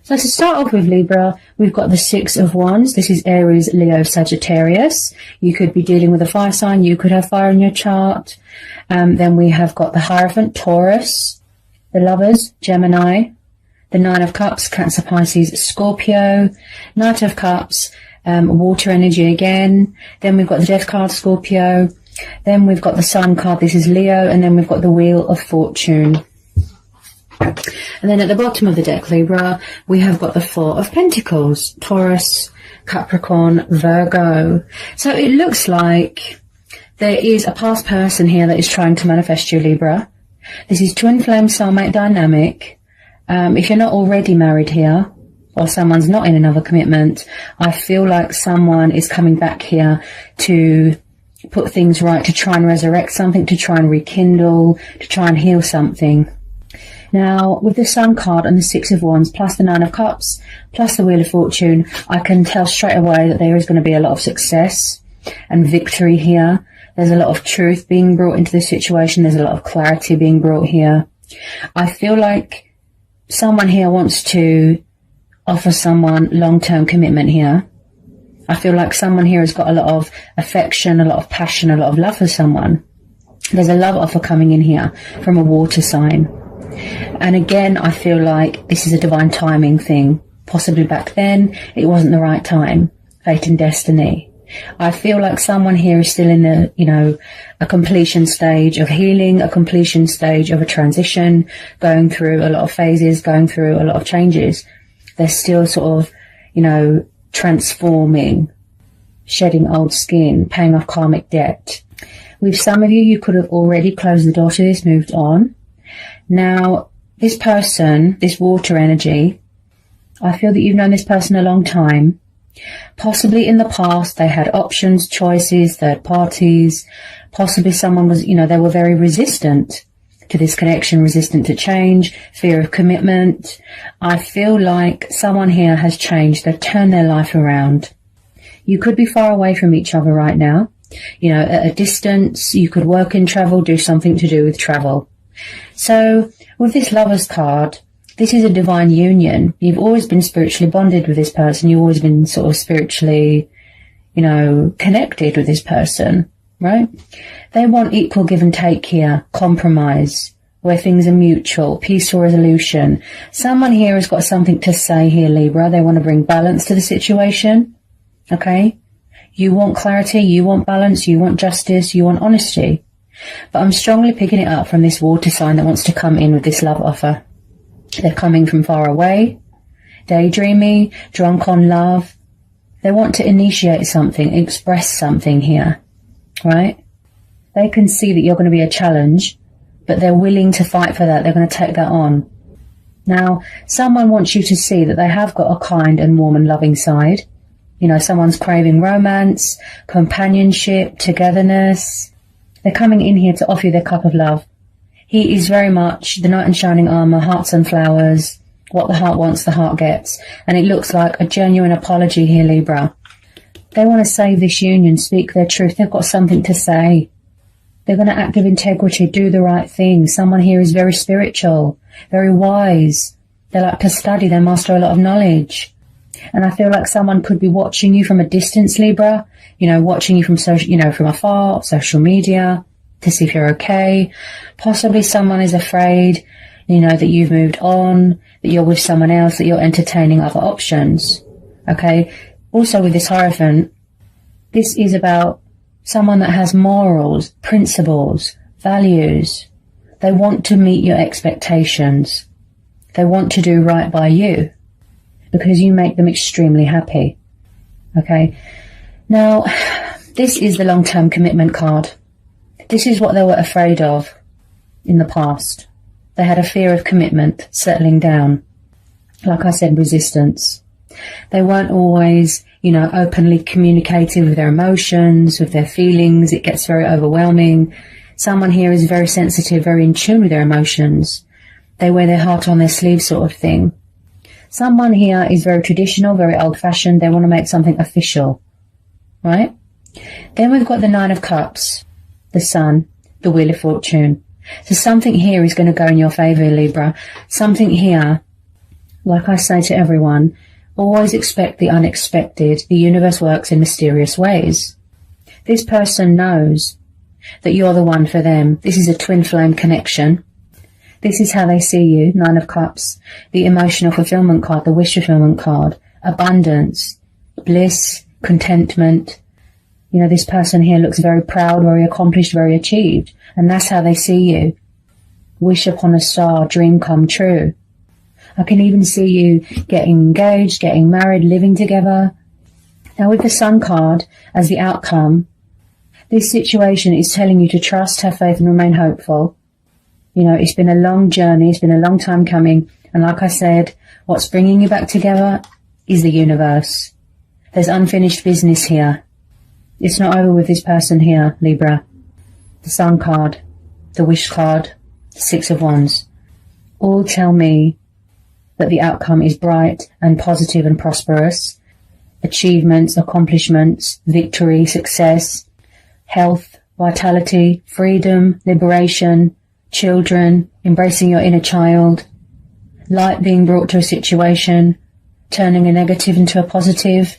So to start off with, Libra, we've got the Six of Wands. This is Aries, Leo, Sagittarius. You could be dealing with a fire sign. You could have fire in your chart. Then we have got the Hierophant, Taurus, the Lovers, Gemini, the Nine of Cups, Cancer, Pisces, Scorpio, Knight of Cups, water energy again. Then we've got the Death card, Scorpio. Then we've got the Sun card. This is Leo. And then we've got the Wheel of Fortune. And then at the bottom of the deck, Libra, we have got the Four of Pentacles, Taurus, Capricorn, Virgo. So it looks like there is a past person here that is trying to manifest you, Libra. This is twin flame soulmate dynamic. If you're not already married here, or someone's not in another commitment, I feel like someone is coming back here to put things right, to try and resurrect something, to try and rekindle, to try and heal something. Now, with the Sun card and the Six of Wands, plus the Nine of Cups, plus the Wheel of Fortune, I can tell straight away that there is going to be a lot of success and victory here. There's a lot of truth being brought into the situation. There's a lot of clarity being brought here. I feel like someone here wants to offer someone long-term commitment here. I feel like someone here has got a lot of affection, a lot of passion, a lot of love for someone. There's a love offer coming in here from a water sign. And again, I feel like this is a divine timing thing. Possibly back then, it wasn't the right time. Fate and destiny. I feel like someone here is still in a completion stage of healing, a completion stage of a transition, going through a lot of phases, going through a lot of changes. They're still sort of, transforming, shedding old skin, paying off karmic debt. With some of you, you could have already closed the door to this, moved on. Now, this person, this water energy, I feel that you've known this person a long time. Possibly in the past, they had options, choices, third parties. Possibly someone was, they were very resistant to this connection, resistant to change, fear of commitment. I feel like someone here has changed. They've turned their life around. You could be far away from each other right now. At a distance, you could work and travel, do something to do with travel. So with this Lovers card, this is a divine union. You've always been spiritually bonded with this person. You've always been sort of spiritually, connected with this person, right? They want equal give and take here, compromise, where things are mutual, peaceful resolution. Someone here has got something to say here, Libra. They want to bring balance to the situation, okay? You want clarity, you want balance, you want justice, you want honesty. But I'm strongly picking it up from this water sign that wants to come in with this love offer. They're coming from far away, daydreamy, drunk on love. They want to initiate something, express something here, right? They can see that you're going to be a challenge, but they're willing to fight for that. They're going to take that on. Now, someone wants you to see that they have got a kind and warm and loving side. Someone's craving romance, companionship, togetherness. They're coming in here to offer you their cup of love. He is very much the knight in shining armour, hearts and flowers. What the heart wants, the heart gets. And it looks like a genuine apology here, Libra. They want to save this union, speak their truth. They've got something to say. They're going to act with integrity, do the right thing. Someone here is very spiritual, very wise. They like to study, they master a lot of knowledge. And I feel like someone could be watching you from a distance, Libra. Watching you from from afar, social media, to see if you're okay. Possibly someone is afraid, that you've moved on, that you're with someone else, that you're entertaining other options. Okay. Also with this Hierophant, this is about someone that has morals, principles, values. They want to meet your expectations. They want to do right by you because you make them extremely happy. Okay. Now, this is the long-term commitment card. This is what they were afraid of in the past. They had a fear of commitment, settling down. Like I said, resistance. They weren't always, openly communicating with their emotions, with their feelings. It gets very overwhelming. Someone here is very sensitive, very in tune with their emotions. They wear their heart on their sleeve sort of thing. Someone here is very traditional, very old-fashioned. They want to make something official, right? Then we've got the Nine of Cups, the Sun, the Wheel of Fortune. So something here is going to go in your favour, Libra. Something here Like I say to everyone, always expect the unexpected. The universe works in mysterious ways. This person knows that you're the one for them. This is a twin flame connection. This is how they see you. 9 of Cups, the emotional fulfillment card, the wish fulfillment card, abundance, bliss, contentment. You know, this person here looks very proud, very accomplished, very achieved. And that's how they see you. Wish upon a star, dream come true. I can even see you getting engaged, getting married, living together. Now with the Sun card as the outcome, this situation is telling you to trust, have faith and remain hopeful. You know, it's been a long journey. It's been a long time coming. And like I said, what's bringing you back together is the universe. There's unfinished business here. It's not over with this person here, Libra. The Sun card, the Wish card, the 6 of Wands, all tell me that the outcome is bright and positive and prosperous. Achievements, accomplishments, victory, success, health, vitality, freedom, liberation, children, embracing your inner child, light being brought to a situation, turning a negative into a positive.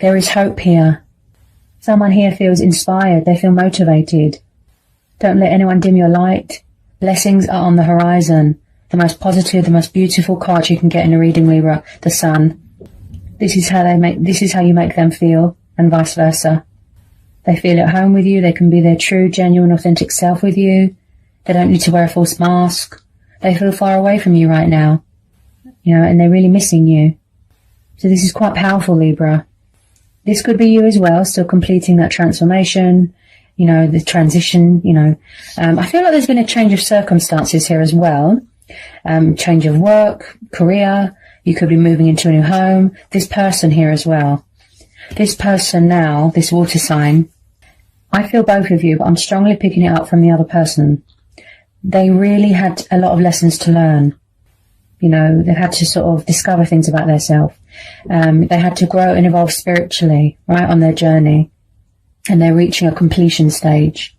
There is hope here. Someone here feels inspired. They feel motivated. Don't let anyone dim your light. Blessings are on the horizon. The most positive, the most beautiful card you can get in a reading, Libra, the Sun. This is how you make them feel, and vice versa. They feel at home with you. They can be their true, genuine, authentic self with you. They don't need to wear a false mask. They feel far away from you right now, you know, and they're really missing you. So this is quite powerful, Libra. This could be you as well, still completing that transformation, you know, the transition, you know. I feel like there's been a change of circumstances here as well. Change of work, career. You could be moving into a new home. This person here as well. This person now, this water sign, I feel both of you, but I'm strongly picking it up from the other person. They really had a lot of lessons to learn. You know, they've had to sort of discover things about themselves. They had to grow and evolve spiritually, right, on their journey. And they're reaching a completion stage.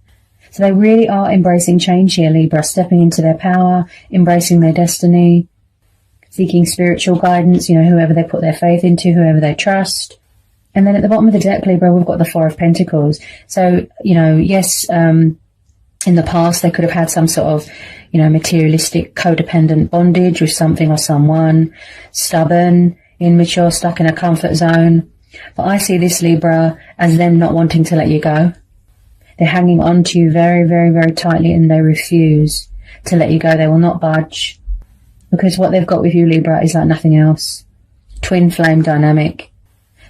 So they really are embracing change here, Libra, stepping into their power, embracing their destiny, seeking spiritual guidance, you know, whoever they put their faith into, whoever they trust. And then at the bottom of the deck, Libra, we've got the 4 of Pentacles. So, you know, yes, in the past, they could have had some sort of, you know, materialistic, codependent bondage with something or someone, stubborn, immature, stuck in a comfort zone. But I see this, Libra, as them not wanting to let you go. They're hanging on to you very, very, very tightly, and they refuse to let you go. They will not budge, because what they've got with you, Libra, is like nothing else. Twin flame dynamic.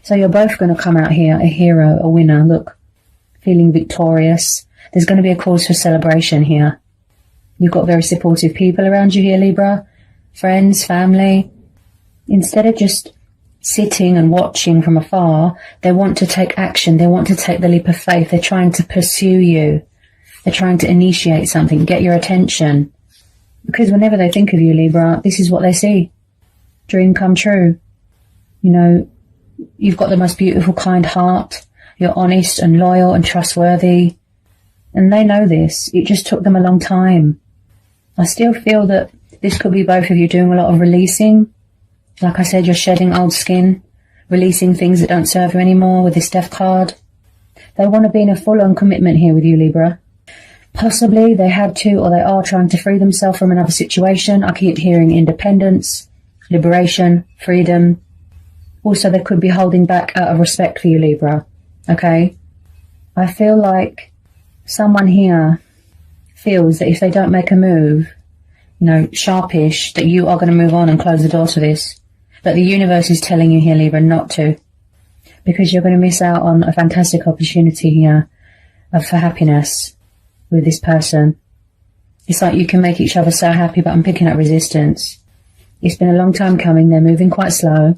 So you're both going to come out here a hero, a winner. Look, feeling victorious. There's going to be a cause for celebration here. You've got very supportive people around you here, Libra. Friends, family. Instead of just sitting and watching from afar, they want to take action. They want to take the leap of faith. They're trying to pursue you. They're trying to initiate something, get your attention. Because whenever they think of you, Libra, this is what they see. Dream come true. You know, you've got the most beautiful, kind heart. You're honest and loyal and trustworthy. And they know this. It just took them a long time. I still feel that this could be both of you doing a lot of releasing. Like I said, you're shedding old skin, releasing things that don't serve you anymore with this Death card. They want to be in a full-on commitment here with you, Libra. Possibly they had to, or they are trying to free themselves from another situation. I keep hearing independence, liberation, freedom. Also, they could be holding back out of respect for you, Libra. Okay? I feel like someone here feels that if they don't make a move, you know, sharpish, that you are going to move on and close the door to this. But the universe is telling you here, Libra, not to. Because you're going to miss out on a fantastic opportunity here for happiness with this person. It's like you can make each other so happy, but I'm picking up resistance. It's been a long time coming. They're moving quite slow.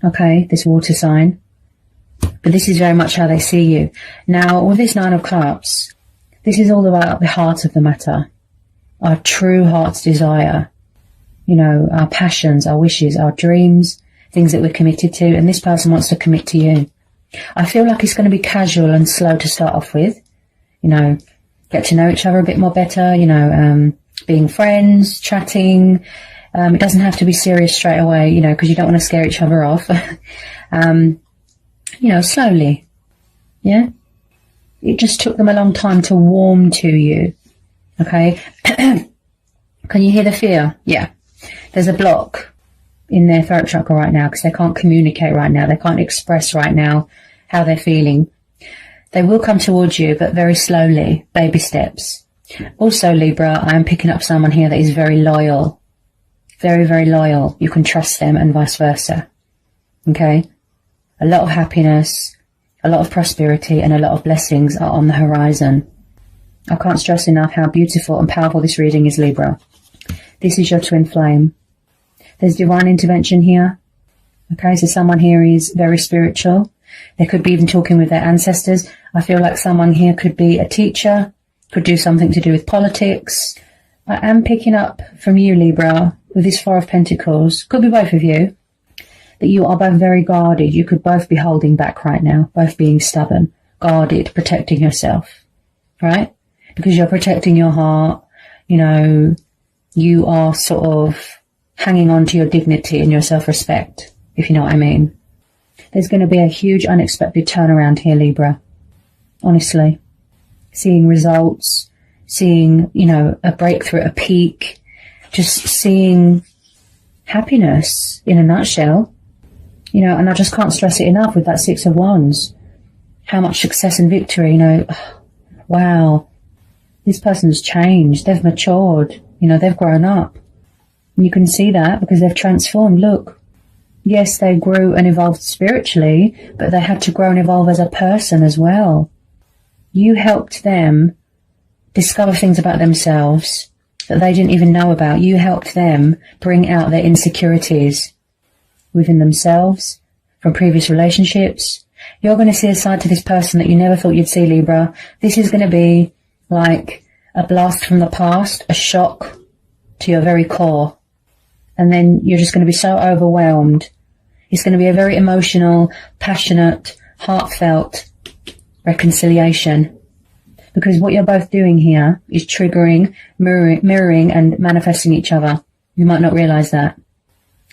Okay, this water sign. But this is very much how they see you. Now, with this 9 of Cups, this is all about the heart of the matter. Our true heart's desire. You know, our passions, our wishes, our dreams, things that we're committed to. And this person wants to commit to you. I feel like it's going to be casual and slow to start off with. You know, get to know each other a bit more better. You know, being friends, chatting, It doesn't have to be serious straight away, you know, because you don't want to scare each other off. You know, slowly. Yeah? It just took them a long time to warm to you. Okay? Can you hear the fear? Yeah. There's a block in their throat chakra right now because they can't communicate right now. They can't express right now how they're feeling. They will come towards you, but very slowly, baby steps. Also, Libra, I am picking up someone here that is very loyal. Very, very loyal. You can trust them and vice versa. Okay? A lot of happiness, a lot of prosperity, and a lot of blessings are on the horizon. I can't stress enough how beautiful and powerful this reading is, Libra. This is your twin flame. There's divine intervention here. Okay, so someone here is very spiritual. They could be even talking with their ancestors. I feel like someone here could be a teacher, could do something to do with politics. I am picking up from you, Libra, with this Four of Pentacles, could be both of you, that you are both very guarded. You could both be holding back right now, both being stubborn, guarded, protecting yourself, right? Because you're protecting your heart, you know, you are sort of hanging on to your dignity and your self-respect, if you know what I mean. There's going to be a huge unexpected turnaround here, Libra. Honestly. Seeing results, seeing, you know, a breakthrough, a peak, just seeing happiness in a nutshell. You know, and I just can't stress it enough with that Six of Wands. How much success and victory, you know. Wow. This person's changed. They've matured. You know, they've grown up. And you can see that because they've transformed. Look. Yes, they grew and evolved spiritually, but they had to grow and evolve as a person as well. You helped them discover things about themselves that they didn't even know about. You helped them bring out their insecurities within themselves from previous relationships. You're going to see a side to this person that you never thought you'd see, Libra. This is going to be like a blast from the past, a shock to your very core. And then you're just going to be so overwhelmed. It's going to be a very emotional, passionate, heartfelt reconciliation. Because what you're both doing here is triggering, mirroring and manifesting each other. You might not realize that.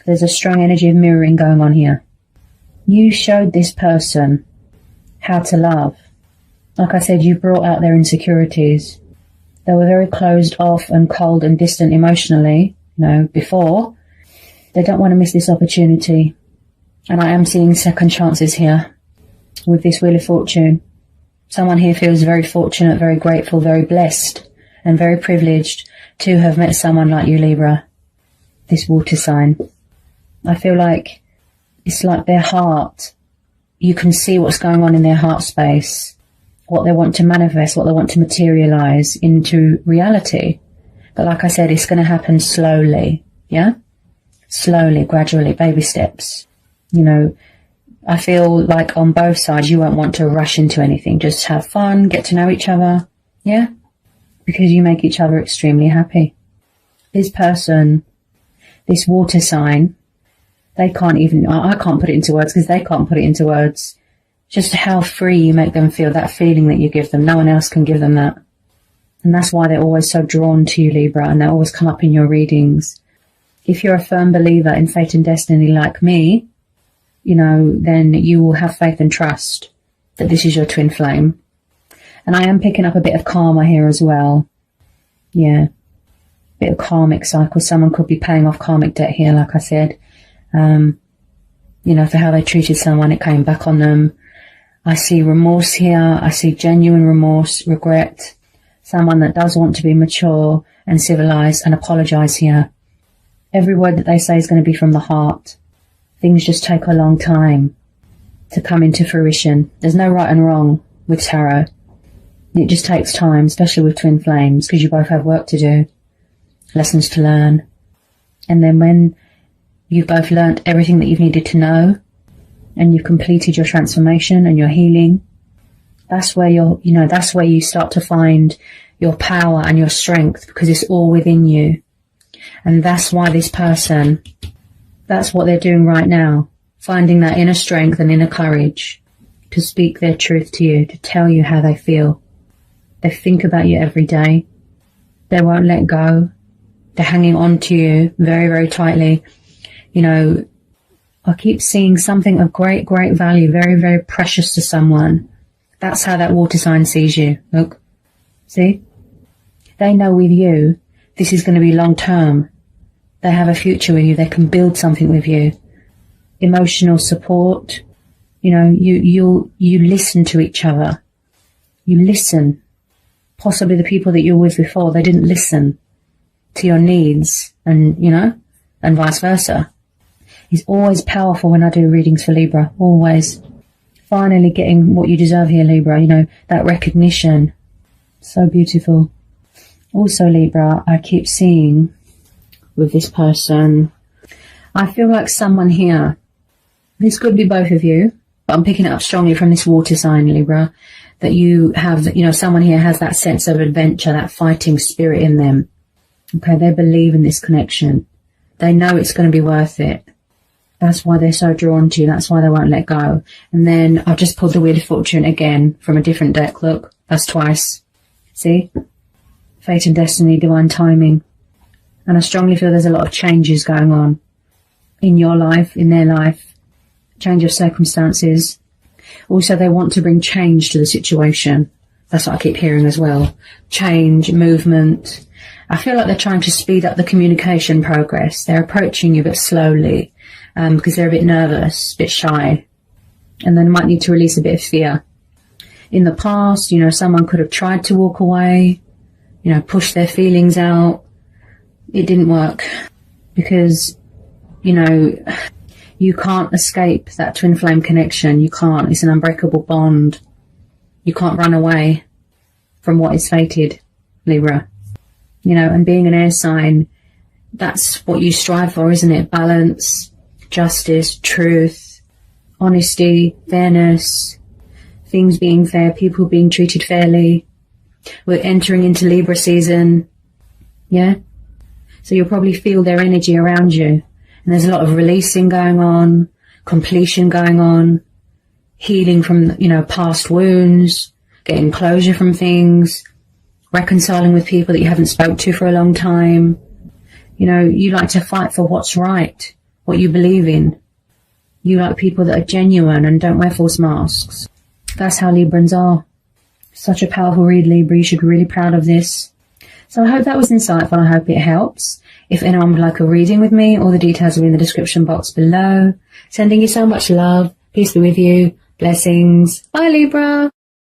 There's a strong energy of mirroring going on here. You showed this person how to love. Like I said, you brought out their insecurities. They were very closed off and cold and distant emotionally, you know, before. They don't want to miss this opportunity. And I am seeing second chances here with this Wheel of Fortune. Someone here feels very fortunate, very grateful, very blessed and very privileged to have met someone like you, Libra. This water sign. I feel like it's like their heart. You can see what's going on in their heart space, what they want to manifest, what they want to materialize into reality. But like I said, it's going to happen slowly. Yeah? Slowly, gradually, baby steps. You know, I feel like on both sides you won't want to rush into anything. Just have fun, get to know each other. Yeah? Because you make each other extremely happy. This person, this water sign, they can't even, I can't put it into words because they can't put it into words. Just how free you make them feel, that feeling that you give them. No one else can give them that. And that's why they're always so drawn to you, Libra, and they always come up in your readings. If you're a firm believer in fate and destiny like me, you know, then you will have faith and trust that this is your twin flame. And I am picking up a bit of karma here as well. Yeah. Bit of karmic cycle. Someone could be paying off karmic debt here, like I said. You know, for how they treated someone, it came back on them. I see remorse here. I see genuine remorse, regret. Someone that does want to be mature and civilized and apologize here. Every word that they say is going to be from the heart. Things just take a long time to come into fruition. There's no right and wrong with tarot. It just takes time, especially with twin flames, because you both have work to do, lessons to learn. And then when you've both learnt everything that you've needed to know, and you've completed your transformation and your healing, that's where that's where you start to find your power and your strength, because it's all within you. And that's why this person, that's what they're doing right now, finding that inner strength and inner courage to speak their truth to you, to tell you how they feel. They think about you every day. They won't let go. They're hanging on to you very, very tightly. You know, I keep seeing something of great, great value, very, very precious to someone. That's how that water sign sees you. Look, see? They know with you, this is going to be long term. They have a future with you. They can build something with you. Emotional support. You know, you listen to each other. You listen. Possibly the people that you were with before, they didn't listen to your needs, and, you know, and vice versa. It's always powerful when I do readings for Libra. Always. Finally getting what you deserve here, Libra. You know, that recognition. So beautiful. Also, Libra, I keep seeing with this person, I feel like someone here, this could be both of you, but I'm picking it up strongly from this water sign, Libra, that you have, you know, someone here has that sense of adventure, that fighting spirit in them. Okay, they believe in this connection. They know it's going to be worth it. That's why they're so drawn to you. That's why they won't let go. And then I've just pulled the Wheel of Fortune again from a different deck. Look, that's twice. See? Fate and destiny, divine timing. And I strongly feel there's a lot of changes going on in your life, in their life. Change of circumstances. Also, they want to bring change to the situation. That's what I keep hearing as well. Change, movement. I feel like they're trying to speed up the communication progress. They're approaching you, but slowly. Because they're a bit nervous, a bit shy, and they might need to release a bit of fear. In the past, you know, someone could have tried to walk away, you know, push their feelings out. It didn't work because, you know, you can't escape that twin flame connection. You can't. It's an unbreakable bond. You can't run away from what is fated, Libra. You know, and being an air sign, that's what you strive for, isn't it? Balance, justice, truth, honesty, fairness, things being fair, people being treated fairly. We're entering into Libra season, yeah? So you'll probably feel their energy around you. And there's a lot of releasing going on, completion going on, healing from, you know, past wounds, getting closure from things, reconciling with people that you haven't spoke to for a long time. You know, you like to fight for what's right, what you believe in. You like people that are genuine and don't wear false masks. That's how Librans are. Such a powerful read, Libra. You should be really proud of this. So I hope that was insightful. I hope it helps. If anyone would like a reading with me, all the details are in the description box below. Sending you so much love. Peace be with you. Blessings. Bye, Libra.